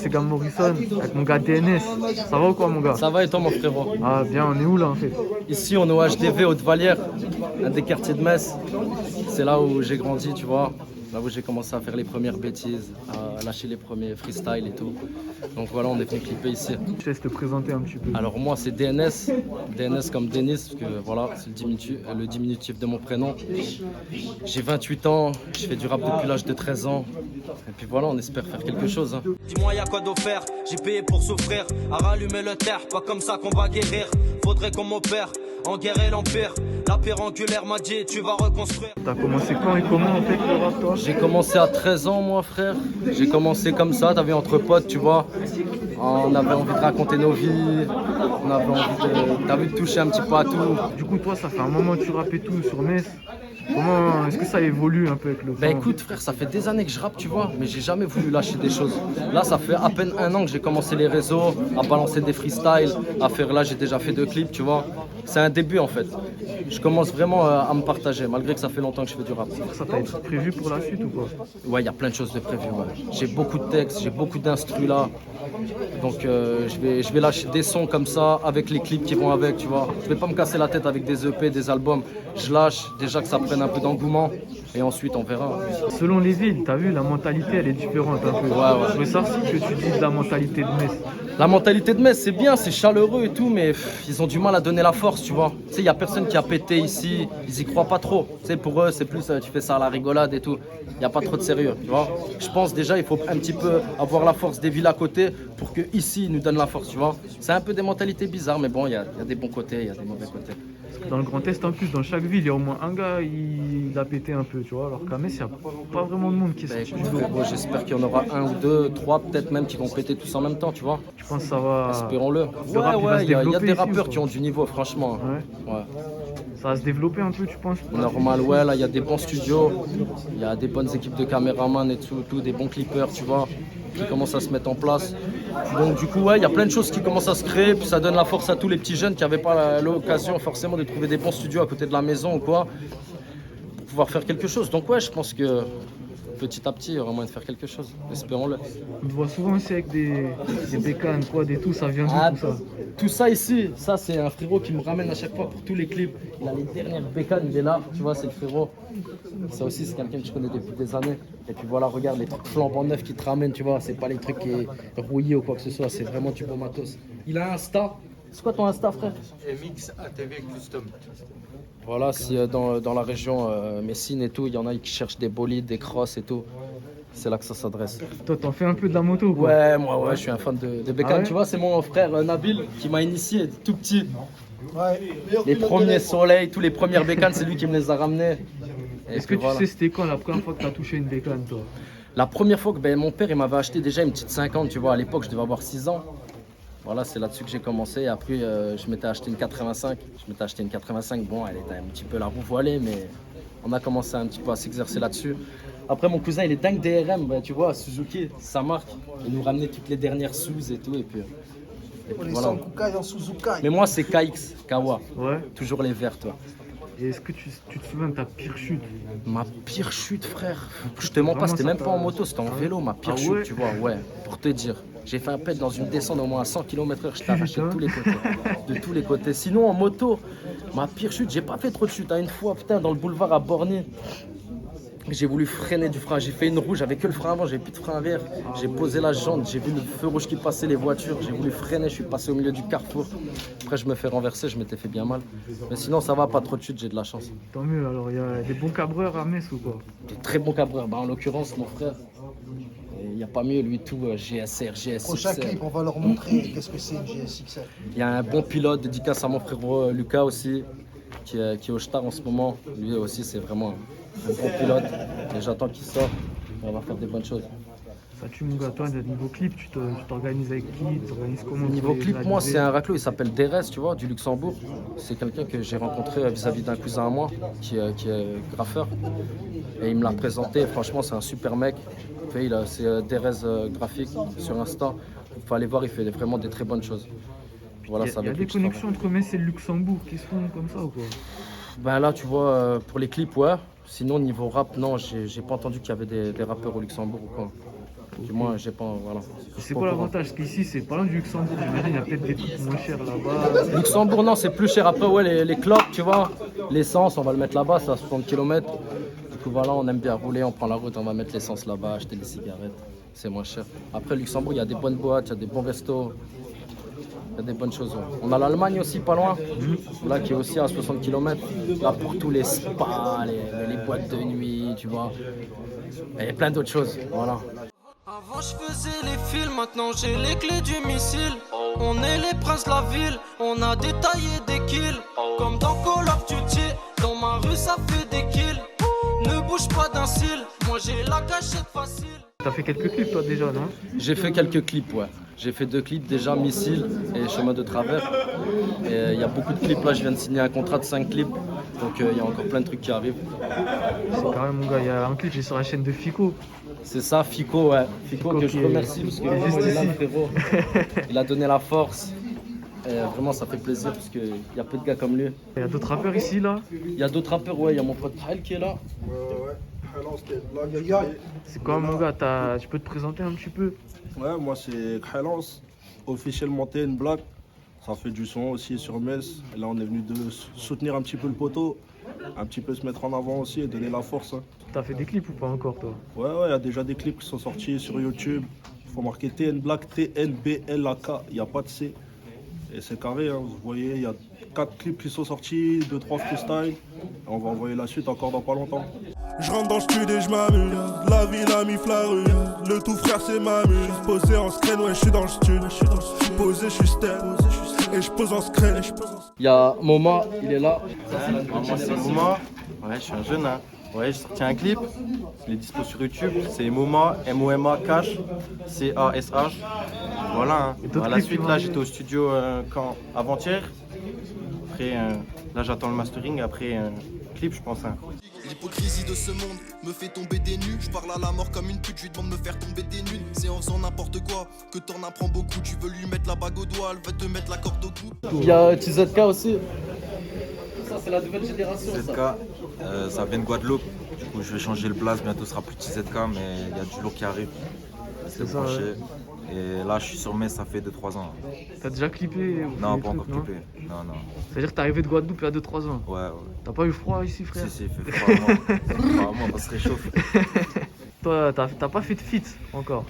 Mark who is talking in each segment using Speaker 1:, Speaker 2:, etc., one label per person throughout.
Speaker 1: c'est Gam Morrison avec mon gars DNS. Ça va ou quoi, mon gars?
Speaker 2: Ça va et toi, mon frérot?
Speaker 1: Ah, bien, on est où là en fait?
Speaker 2: Ici, on est au HDV, Haute-Vallière, un des quartiers de Metz. C'est là où j'ai grandi, tu vois. Là où j'ai commencé à faire les premières bêtises, à lâcher les premiers freestyles et tout. Donc voilà, on est venu clipper ici.
Speaker 1: Je te laisse te présenter un petit peu.
Speaker 2: Alors moi, c'est DNS. DNS comme Denis, parce que voilà, c'est le diminutif de mon prénom. J'ai 28 ans, je fais du rap depuis l'âge de 13 ans. Et puis voilà, on espère faire quelque chose. Hein.
Speaker 3: Dis-moi, y'a quoi d'offert? J'ai payé pour souffrir. À rallumer le terre, pas comme ça qu'on va guérir. Faudrait qu'on m'opère, en guerre et l'empire. La pierre angulaire m'a dit, tu vas reconstruire.
Speaker 1: T'as commencé quand et comment en fait le rap, toi?
Speaker 2: J'ai commencé à 13 ans, moi, frère. J'ai commencé comme ça, t'avais entre potes, tu vois. On avait envie de raconter nos vies. On avait envie de toucher un petit peu à tout.
Speaker 1: Du coup, toi, ça fait un moment que tu rappes et tout sur Metz. Comment est-ce que ça évolue un peu avec le temps?
Speaker 2: Ben écoute frère, ça fait des années que je rappe, tu vois, mais j'ai jamais voulu lâcher des choses. Là, ça fait à peine un an que j'ai commencé les réseaux, à balancer des freestyles, à faire là, j'ai déjà fait 2 clips, tu vois. C'est un début en fait. Je commence vraiment à me partager, malgré que ça fait longtemps que je fais du rap.
Speaker 1: Ça t'a été prévu pour la suite ou quoi?
Speaker 2: Ouais, il y a plein de choses de prévues, ouais. J'ai beaucoup de textes, j'ai beaucoup d'instrus là. Donc je vais lâcher des sons comme ça, avec les clips qui vont avec, tu vois. Je vais pas me casser la tête avec des EP, des albums. Je lâche, déjà que ça prenne un peu d'engouement, et ensuite on verra.
Speaker 1: Selon les villes, t'as vu, la mentalité elle est différente un peu.
Speaker 2: Ouais.
Speaker 1: Je veux savoir ce que tu dis de la mentalité de Metz.
Speaker 2: La mentalité de Metz, c'est bien, c'est chaleureux et tout, mais ils ont du mal à donner la force, tu vois. Tu sais, il n'y a personne qui a pété ici, ils y croient pas trop. Tu sais, pour eux, c'est plus, tu fais ça à la rigolade et tout. Il n'y a pas trop de sérieux, tu vois. Je pense déjà, il faut un petit peu avoir la force des villes à côté pour que ici ils nous donnent la force, tu vois. C'est un peu des mentalités bizarres, mais bon, il y a des bons côtés, il y a des mauvais côtés.
Speaker 1: Dans le Grand Est, en plus, dans chaque ville, il y a au moins un gars, il a pété un peu, tu vois. Alors qu'à Metz, il n'y a pas vraiment de monde qui est sorti du lot.
Speaker 2: Bon, j'espère qu'il y en aura 1 ou 2, 3, peut-être même qui vont péter tous en même temps, tu vois.
Speaker 1: Je pense que ça va.
Speaker 2: Espérons-le.
Speaker 1: Ouais,
Speaker 2: Il y a des rappeurs qui ont du niveau, franchement.
Speaker 1: Ouais. Ça va se développer un peu, tu penses?
Speaker 2: Normal, ouais, là, il y a des bons studios, il y a des bonnes équipes de caméramans et tout, des bons clippers, tu vois, qui commencent à se mettre en place. Donc, du coup, ouais, il y a plein de choses qui commencent à se créer, puis ça donne la force à tous les petits jeunes qui n'avaient pas l'occasion forcément de trouver des bons studios à côté de la maison ou quoi, pour pouvoir faire quelque chose. Donc, ouais, je pense que petit à petit, il y aura moyen de faire quelque chose, espérons-le.
Speaker 1: On te voit souvent ici avec des bécanes, quoi, des tout, ça vient d'où tout ça?
Speaker 2: Tout ça ici, ça c'est un frérot qui me ramène à chaque fois pour tous les clips. Il a les dernières bécanes, il est là, tu vois, c'est le frérot. Ça aussi, c'est quelqu'un que je connais depuis des années. Et puis voilà, regarde les trucs flambant neufs qui te ramènent, tu vois, c'est pas les trucs qui est rouillés ou quoi que ce soit, c'est vraiment du bon matos. Il a un Insta. C'est quoi ton Insta, frère?
Speaker 4: MX ATV Custom.
Speaker 2: Voilà, si dans la région Messine et tout, il y en a qui cherchent des bolides, des crosses et tout. C'est là que ça s'adresse.
Speaker 1: Toi, t'en fais un peu de la moto, quoi?
Speaker 2: Ouais, moi, je suis un fan de bécane.
Speaker 1: Ah ouais?
Speaker 2: Tu vois, c'est mon frère Nabil qui m'a initié tout petit. Les premiers soleils, tous les premières bécanes, c'est lui qui me les a ramenés.
Speaker 1: Est-ce que tu sais c'était quand la première fois que t'as touché une bécane, toi?
Speaker 2: La première fois que mon père il m'avait acheté déjà une petite 50, tu vois, à l'époque je devais avoir 6 ans. Voilà, c'est là-dessus que j'ai commencé. Après, je m'étais acheté une 85. Bon, elle était un petit peu la roue voilée, mais on a commencé un petit peu à s'exercer là-dessus. Après, mon cousin, il est dingue DRM, bah, tu vois, Suzuki, sa marque. Il nous ramenait toutes les dernières sous et tout. Et puis voilà. Mais moi, c'est KX, Kawa.
Speaker 1: Ouais.
Speaker 2: Toujours les verts, toi.
Speaker 1: Et est-ce que tu te souviens de ta pire chute?
Speaker 2: Ma pire chute, frère. Je te mens pas, c'était même pas en moto, c'était en vélo, ma pire chute, tu vois, ouais. Pour te dire. J'ai fait un pet dans une descente au moins à 100 km/h, je t'ai arraché de tous les côtés. De tous les côtés. Sinon, en moto, ma pire chute, j'ai pas fait trop de chutes. Une fois, putain, dans le boulevard à Borny, j'ai voulu freiner du frein. J'ai fait une roue, j'avais que le frein avant, j'avais plus de frein arrière. J'ai posé la jante, j'ai vu le feu rouge qui passait, les voitures. J'ai voulu freiner, je suis passé au milieu du carrefour. Après, je me fais renverser, je m'étais fait bien mal. Mais sinon, ça va, pas trop de chutes, j'ai de la chance.
Speaker 1: Tant mieux, alors il y a des bons cabreurs à Metz ou quoi?
Speaker 2: De très bons cabreurs. Bah, en l'occurrence, mon frère. Il n'y a pas mieux, lui, tout GSR, GSXR.
Speaker 5: Prochain clip, on va leur montrer qu'est-ce que c'est une GSXR.
Speaker 2: Il y a un bon pilote, dédicace à mon frérot Lucas aussi, qui est au Star en ce moment. Lui aussi, c'est vraiment un bon pilote. Et j'attends qu'il sorte. On va faire des bonnes choses.
Speaker 1: Ça tue, mon gars. Toi, niveau clip, tu t'organises avec qui? Tu t'organises comment?
Speaker 2: Niveau clip, moi, c'est un raclo, il s'appelle Derez, tu vois, du Luxembourg. C'est quelqu'un que j'ai rencontré vis-à-vis d'un cousin à moi, qui est graffeur. Et il me l'a présenté. Franchement, c'est un super mec. C'est Derez graphique sur Insta. Il faut aller voir, il fait vraiment des très bonnes choses. Voilà,
Speaker 1: il y a des connexions entre Metz et le Luxembourg qui se font comme ça ou quoi?
Speaker 2: Ben là, tu vois, pour les clips, ouais. Sinon, niveau rap, non, j'ai pas entendu qu'il y avait des rappeurs au Luxembourg ou quoi. Du moins, j'ai pas. Voilà.
Speaker 1: C'est quoi l'avantage? Parce qu'ici, c'est pas loin du Luxembourg. J'imagine, il y a peut-être des trucs moins chers là-bas.
Speaker 2: Luxembourg, non, c'est plus cher. Après, ouais, les clopes, tu vois. L'essence, on va le mettre là-bas, c'est à 60 km. Du coup, voilà, on aime bien rouler, on prend la route, on va mettre l'essence là-bas, acheter des cigarettes. C'est moins cher. Après, Luxembourg, il y a des bonnes boîtes, il y a des bons restos. Il y a des bonnes choses. Ouais. On a l'Allemagne aussi, pas loin. Là, qui est aussi à 60 km. Là, pour tous les spas, les boîtes de nuit, tu vois. Et plein d'autres choses. Voilà.
Speaker 3: Avant je faisais les films, maintenant j'ai les clés du missile. On est les princes de la ville, on a détaillé des kills. Comme dans Call of Duty, dans ma rue ça fait des kills. Ne bouge pas d'un cil, moi j'ai la cachette facile.
Speaker 1: T'as fait quelques clips toi déjà, non?
Speaker 2: J'ai fait quelques clips, ouais. J'ai fait 2 clips déjà, Missile et Chemin de Travers. Et il y a beaucoup de clips là, je viens de signer un contrat de 5 clips. Donc il y a encore plein de trucs qui arrivent.
Speaker 1: C'est carré mon gars, il y a un clip, j'ai sur la chaîne de Fico.
Speaker 2: C'est ça, Fico, ouais. Fico que je remercie parce que vraiment, il est là, le frérot. Il a donné la force. Et vraiment, ça fait plaisir parce qu'il y a peu de gars comme lui.
Speaker 1: Il y a d'autres rappeurs ici là.
Speaker 2: Il y a d'autres rappeurs, ouais. Il y a mon pote Kyle qui est là.
Speaker 1: C'est quoi mon gars, tu peux te présenter un petit peu?
Speaker 6: Ouais, moi c'est Khailance, officiellement TN Black. Ça fait du son aussi sur Metz. Et là, on est venu de soutenir un petit peu le poteau, un petit peu se mettre en avant aussi et donner la force. Hein.
Speaker 1: T'as fait des clips ou pas encore toi?
Speaker 6: Ouais, il y a déjà des clips qui sont sortis sur YouTube. Il faut marquer TN Black, TNBLAK, il n'y a pas de C. Et c'est carré, hein. Vous voyez, il y a 4 clips qui sont sortis, 2-3 freestyle. On va envoyer la suite encore dans pas longtemps.
Speaker 7: Je rentre dans le studio et je m'amuse. La ville a mis flarue. Le tout frère c'est m'amuse. Posé en screen, ouais je suis dans le studio. Posé, je suis step. Et je pose en screen.
Speaker 2: Il y a Moma, il est là.
Speaker 8: Moi c'est Moma, ouais, je suis un jeune. Hein. Ouais, j'ai sorti un clip, il est dispo sur YouTube. C'est Moma, M-O-M-A, Cash, C-A-S-H. Voilà. Hein. À la suite, là j'étais au studio avant-hier. Après, là j'attends le mastering. Après, clip, je pense. Hein.
Speaker 9: L'hypocrisie de ce monde me fait tomber des nues. Je parle à la mort comme une pute, je lui demande de me faire tomber des nues. C'est en faisant n'importe quoi que t'en apprends beaucoup. Tu veux lui mettre la bague au doigt, elle va te mettre la corde au cou.
Speaker 2: Il y a TZK aussi. Ça c'est la nouvelle génération.
Speaker 10: TZK, ça vient de Guadeloupe. Du coup je vais changer le blaze, bientôt ce sera plus TZK, mais il y a du lourd qui arrive. C'est
Speaker 1: ça,
Speaker 10: branché.
Speaker 1: ouais.
Speaker 10: Et là je suis sur Metz, ça fait 2-3 ans.
Speaker 1: T'as déjà clippé?
Speaker 10: Non, pas encore clippé. Non.
Speaker 1: C'est-à-dire que t'es arrivé de Guadeloupe il y a 2-3 ans?
Speaker 10: Ouais.
Speaker 1: T'as pas eu froid ici frère?
Speaker 10: Si, il fait froid à moi, on se réchauffe.
Speaker 1: Toi, t'as pas fait de feat encore?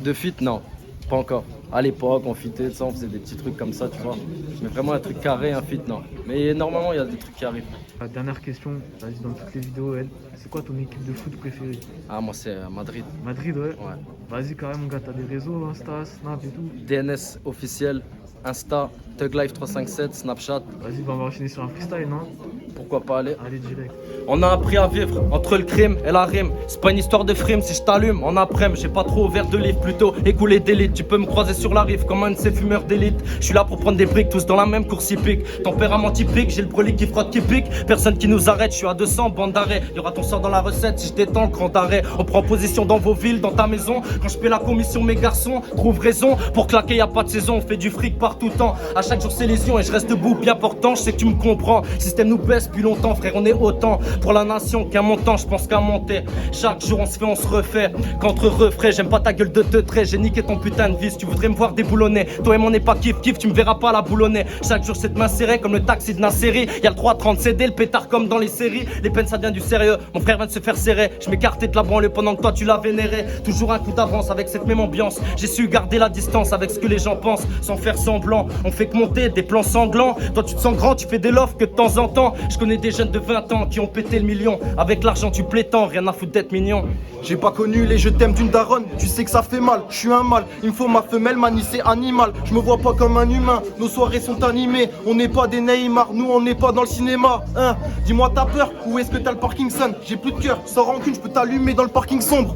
Speaker 2: De feat, non, pas encore. À l'époque, on fitait, on faisait des petits trucs comme ça, tu vois. Mais vraiment un truc carré, un feat, non. Mais normalement, il y a des trucs qui arrivent.
Speaker 1: La dernière question, vas-y dans toutes les vidéos, c'est quoi ton équipe de foot préférée?
Speaker 2: Ah, moi c'est Madrid.
Speaker 1: Madrid, ouais.
Speaker 2: Ouais.
Speaker 1: Vas-y carrément mon gars, t'as des réseaux, Insta, Snap et tout.
Speaker 2: DNS officiel, Insta, TugLife357, Snapchat.
Speaker 1: Vas-y, on va enchaîner sur un freestyle, non?
Speaker 2: Pourquoi pas aller?
Speaker 1: Allez, direct.
Speaker 2: On a appris à vivre entre le crime et la rime. C'est pas une histoire de frime si je t'allume en après-midi. J'ai pas trop ouvert de livre, plutôt écoulé d'élite. Tu peux me croiser sur la rive comme un de ces fumeurs d'élite. Je suis là pour prendre des briques, tous dans la même course hippique. Tempérament typique, j'ai le brûlé qui frotte, qui pique. Personne qui nous arrête, je suis à 200, bande d'arrêt. Y'aura ton sort dans la recette si je détends le grand arrêt. On prend position dans vos villes, dans ta maison. Quand je paie la commission, mes garçons trouvent raison. Pour claquer, y a pas de saison, on fait du fric par tout temps. À chaque jour c'est lésion et je reste debout, bien portant. Je sais que tu me comprends. Le système nous baisse depuis longtemps, frère, on est autant pour la nation qu'un montant, je pense qu'à monter. Chaque jour on se fait, on se refait. Qu'entre refrais, j'aime pas ta gueule de teutré. J'ai niqué ton putain de vie, si tu voudrais me voir déboulonner. Toi et mon n'est pas kiff kiff, tu me verras pas la boulonner. Chaque jour c'est de m'insérer comme le taxi de Nasseri. Y'a le 330 CD, le pétard comme dans les séries. Les peines ça devient du sérieux, mon frère vient de se faire serrer. Je m'écartais de la banlieue pendant que toi tu l'as vénéré. Toujours un coup d'avance avec cette même ambiance. J'ai su garder la distance avec ce que les gens pensent, sans faire semblant. On fait que monter des plans sanglants. Toi tu te sens grand, tu fais des lofts que de temps en temps. Je connais des jeunes de 20 ans qui ont pété le million. Avec l'argent tu plétends, rien à foutre d'être mignon.
Speaker 9: J'ai pas connu les je t'aime d'une daronne, tu sais que ça fait mal, je suis un mâle, il me faut ma femelle, manie c'est animal, je me vois pas comme un humain, nos soirées sont animées, on n'est pas des Neymar, nous on n'est pas dans le cinéma, hein. Dis-moi t'as peur, où est-ce que t'as le Parkinson? J'ai plus de cœur, sans rancune, je peux t'allumer dans le parking sombre.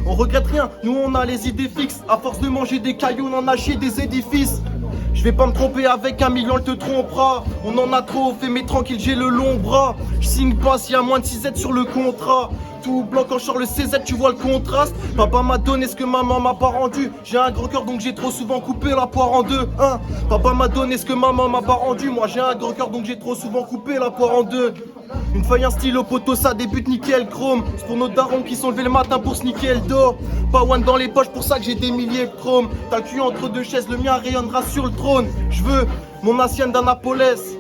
Speaker 9: On regrette rien, nous on a les idées fixes, à force de manger des cailloux, on en a chié des édifices. Je vais pas me tromper avec 1 million, elle te trompera. On en a trop fait, mais tranquille, j'ai le long bras. Je signe pas s'il y a moins de 6 aides sur le contrat. tout blanc quand je sors le CZ, tu vois le contraste. Papa m'a donné ce que maman m'a pas rendu. J'ai un gros cœur donc j'ai trop souvent coupé la poire en deux, hein. Papa m'a donné ce que maman m'a pas rendu. Moi j'ai un gros cœur donc j'ai trop souvent coupé la poire en deux. Une feuille, un stylo, poteau, ça débute nickel, chrome. C'est pour nos darons qui sont levés le matin pour sniquer le dos. Pas one dans les poches, pour ça que j'ai des milliers de chromes. T'as le cul entre deux chaises, le mien rayonnera sur le trône. Je veux mon ancienne d'Annapolis.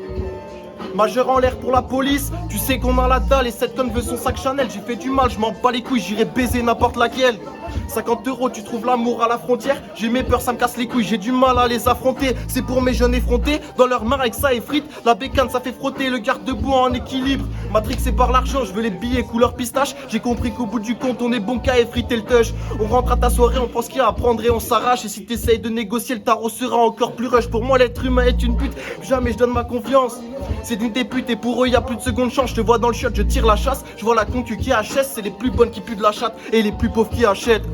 Speaker 9: Majeur en l'air pour la police, tu sais qu'on a la dalle et cette conne veut son sac Chanel. J'ai fait du mal, je m'en bats les couilles, j'irai baiser n'importe laquelle. 50 €, tu trouves l'amour à la frontière. J'ai mes peurs, ça me casse les couilles, j'ai du mal à les affronter. C'est pour mes jeunes effrontés, dans leur main avec ça et frites. La bécane ça fait frotter, le garde debout en équilibre. Matrix c'est par l'argent, je veux les billets couleur pistache. J'ai compris qu'au bout du compte on est bon qu'à effriter le touch. On rentre à ta soirée, on pense qu'il y a à prendre et on s'arrache. Et si t'essayes de négocier, le tarot sera encore plus rush. Pour moi l'être humain est une pute, jamais je donne ma confiance. C'est d'une des putes et pour eux y a plus de seconde chance. Je te vois dans le shot, je tire la chasse. Je vois la concu qui achète, c'est les plus bonnes qui puent de la chatte et les plus pauvres qui achètent.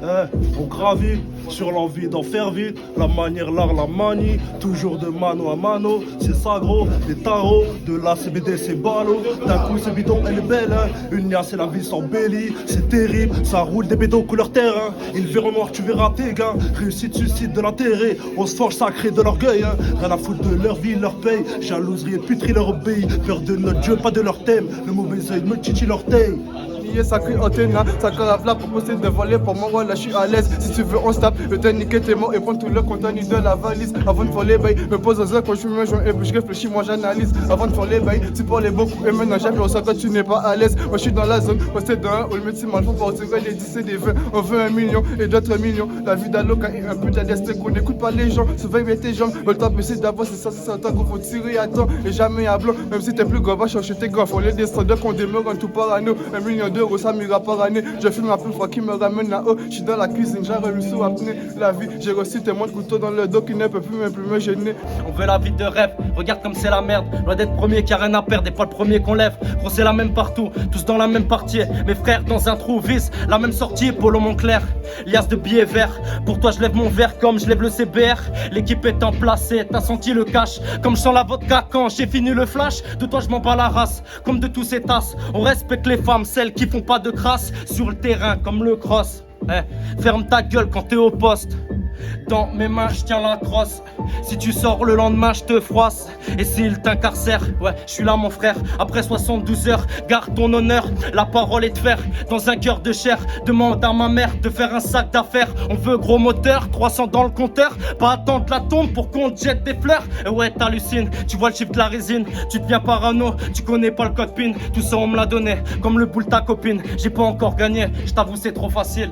Speaker 6: On gravit sur l'envie d'en faire vite. La manière, l'art, la manie. Toujours de mano à mano. C'est ça gros, les tarots. De la CBD c'est ballot. D'un coup ce bidon elle est belle hein. Une niace et la vie s'embellit. C'est terrible, ça roule des bédos couleur terrain. Ils verront noir, tu verras tes gains. Réussite, suicide, de l'intérêt. On se forge, ça crée de l'orgueil hein. Rien à foutre de leur vie, leur paye. Jalouserie et puterie leur obéit. Peur de notre Dieu, pas de leur thème. Le mauvais oeil me titille l'orteil.
Speaker 11: Ça crie antenne, ça carave là pour poster de voler. Pour moi, voilà, je suis à l'aise. Si tu veux, on se tape. Le temps niquer tes mots et prends tout le contenu de la valise. Avant de voler, bail, me pose aux heures quand je fume un joint et puis je réfléchis, moi j'analyse. Avant de voler, bail, tu parles beaucoup et maintenant j'appuie au sang quand tu n'es pas à l'aise. Moi je suis dans la zone, posté dans un hall, médecin mal font pour tirer les 10 et des 20. On veut 1 million et d'autres millions. La vie d'Aloca et un peu de la destin qu'on n'écoute pas les gens. Surveille bien tes jambes. Le temps c'est d'abord, c'est ça, c'est temps qu'on faut tirer à temps et jamais à blanc. Même si t'es plus gros, va chercher tes gars. Faut les descendants qu'on demeure en tout parano. 1 million d'euros, ça m'ira par année. Je filme un peu fois qui me ramène là-haut. Je suis dans la cuisine, j'ai remis sous apnée. La vie, j'ai reçu témoin de couteau dans le dos qui ne peut plus me gêner.
Speaker 2: On veut la vie de rêve, regarde comme c'est la merde. Loin d'être premier qui a rien à perdre et pas le premier qu'on lève. Gros c'est la même partout, tous dans la même partie. Mes frères dans un trou vis, la même sortie, Polo Montclair. Liasse de billets verts, pour toi je lève mon verre comme je lève le CBR. L'équipe est en place, t'as senti le cash. Comme je sens la vodka quand j'ai fini le flash. De toi je m'en bats la race, comme de tous ces tasses. On respecte les femmes, celles qui font pas de crasse. Sur le terrain comme le cross. Ferme ta gueule quand t'es au poste. Dans mes mains je tiens la crosse. Si tu sors le lendemain je te froisse. Et s'il t'incarcère, ouais je suis là mon frère. Après 72 heures, garde ton honneur. La parole est de fer, dans un cœur de chair. Demande à ma mère de faire un sac d'affaires. On veut gros moteur, 300 dans le compteur. Pas attendre la tombe pour qu'on te jette des fleurs. Ouais t'hallucines, tu vois le chiffre de la résine. Tu deviens parano, tu connais pas le code PIN. Tout ça on me l'a donné, comme le boule ta copine. J'ai pas encore gagné, je t'avoue c'est trop facile.